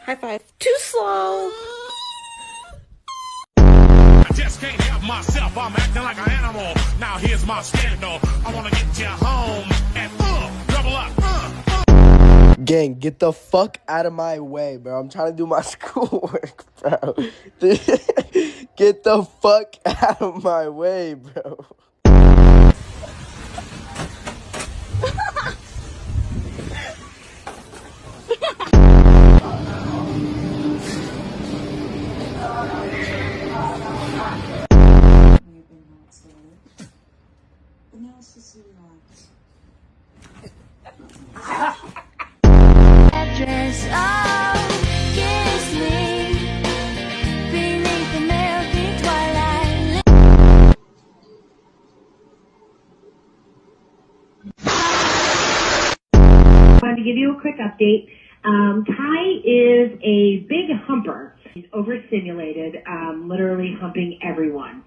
High five. Too slow. I just can't help myself. I'm acting like an animal. Now here's my scandal. I wanna get you home and double up. Gang, get the fuck out of my way, bro. I'm trying to do my schoolwork, bro. Get the fuck out of my way, bro. Dress kiss me beneath the milky twilight. I wanted to give you a quick update. Kai is a big humper. He's overstimulated, literally humping everyone.